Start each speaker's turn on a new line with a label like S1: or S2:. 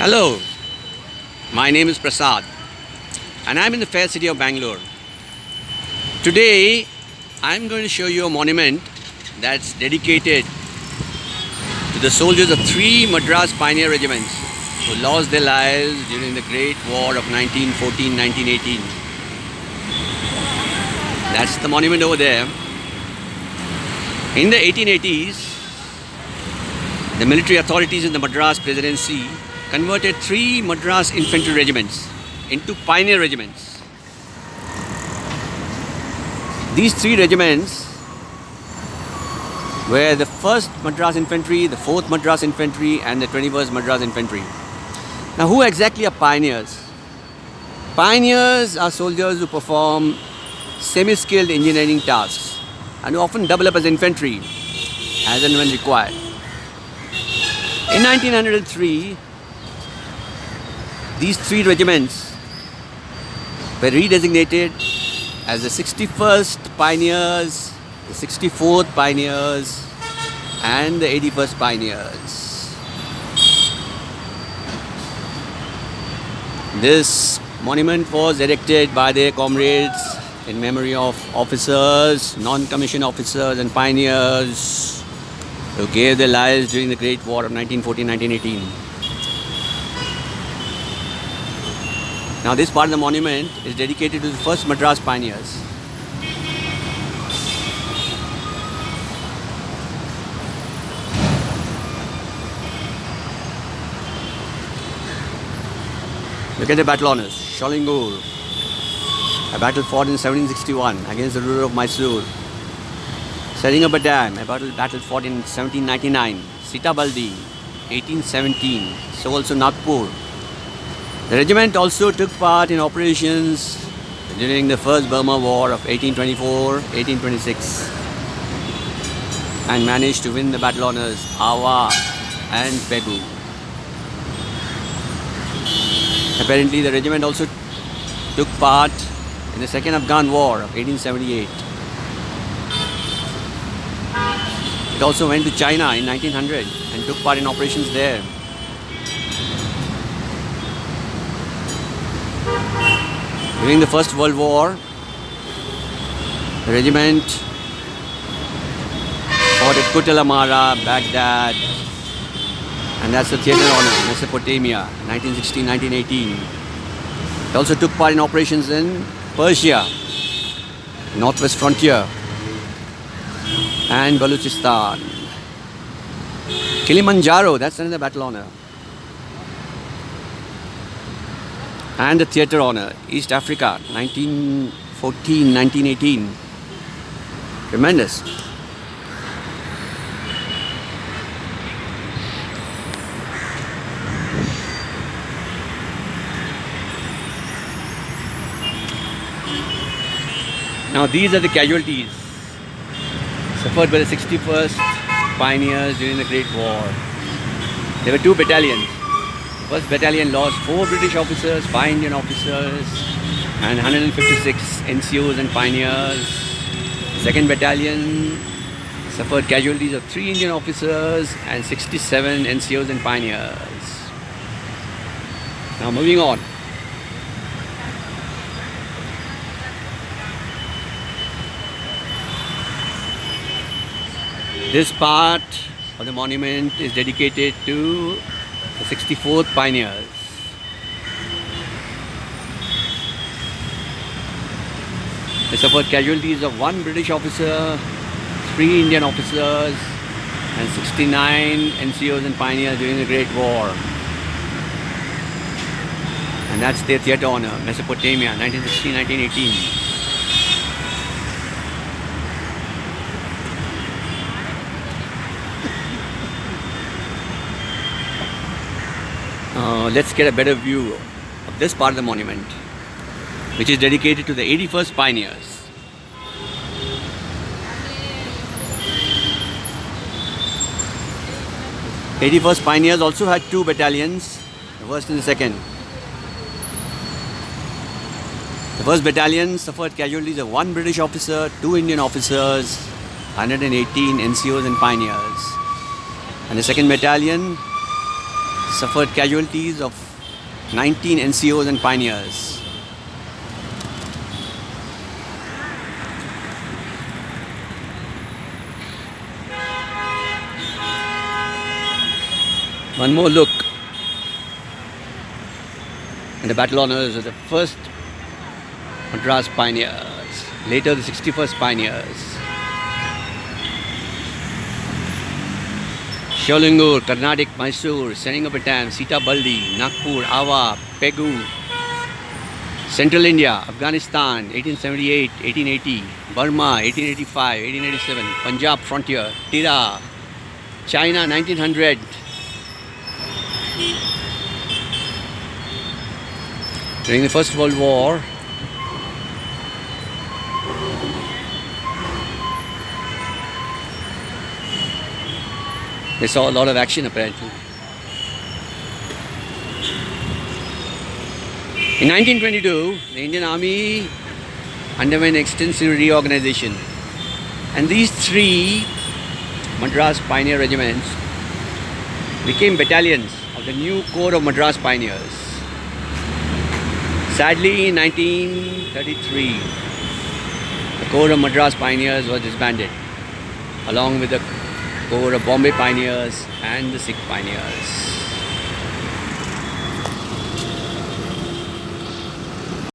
S1: Hello, my name is Prasad and I'm in the fair city of Bangalore. Today I'm going to show you a monument that's dedicated to the soldiers of three Madras pioneer regiments who lost their lives during the Great War of 1914-1918. That's the monument over there. In the 1880s, the military authorities in the Madras Presidency converted three Madras infantry regiments into pioneer regiments. These three regiments were the 1st Madras Infantry, the 4th Madras Infantry and the 21st Madras Infantry. Now, who exactly are pioneers? Pioneers are soldiers who perform semi-skilled engineering tasks and who often double up as infantry as and when required. In 1903, these three regiments were redesignated as the 61st Pioneers, the 64th Pioneers and the 81st Pioneers. This monument was erected by their comrades in memory of officers, non-commissioned officers and pioneers who gave their lives during the Great War of 1914-1918. Now, this part of the monument is dedicated to the 1st Madras pioneers. Look at the battle honours. Sholingur, a battle fought in 1761 against the ruler of Mysore. Seringapatam, a battle fought in 1799. Sitabaldi, 1817. So also Nagpur. The regiment also took part in operations during the First Burma War of 1824-1826 and managed to win the battle honours Awa and Pegu. Apparently, the regiment also took part in the Second Afghan War of 1878. It also went to China in 1900 and took part in operations there. During the First World War, the regiment fought at Kut El Amara, Baghdad, and that's the theatre honour, Mesopotamia, 1916-1918. It also took part in operations in Persia, Northwest Frontier, and Balochistan. Kilimanjaro, that's another battle honour. And the theatre honour, East Africa, 1914-1918. Tremendous. Now, these are the casualties suffered by the 61st Pioneers during the Great War. There were two battalions. First Battalion lost 4 British officers, 5 Indian officers and 156 NCOs and pioneers. Second Battalion suffered casualties of 3 Indian officers and 67 NCOs and pioneers. Now, moving on. This part of the monument is dedicated to the 64th Pioneers. They suffered casualties of 1 British officer, 3 Indian officers and 69 NCOs and pioneers during the Great War. And that's their theatre honour, Mesopotamia, 1916-1918. Let's get a better view of this part of the monument, which is dedicated to the 81st Pioneers. The 81st Pioneers also had 2 battalions, the 1st and the 2nd. The 1st Battalion suffered casualties of 1 British officer, 2 Indian officers, 118 NCOs and pioneers. And the 2nd Battalion suffered casualties of 19 NCOs and pioneers. One more look at the battle honors of the 1st Madras Pioneers, later the 61st Pioneers. Sholingur, Karnataka, Mysore, Seringapatam, Sitabaldi, Nagpur, Awa, Pegu, Central India, Afghanistan, 1878, 1880, Burma, 1885, 1887, Punjab frontier, Tira, China, 1900. During the First World War, they saw a lot of action apparently. In 1922, the Indian Army underwent extensive reorganization, and these 3 Madras Pioneer regiments became battalions of the new Corps of Madras Pioneers. Sadly, in 1933, the Corps of Madras Pioneers was disbanded, along with the Corps of Bombay Pioneers and the Sikh Pioneers.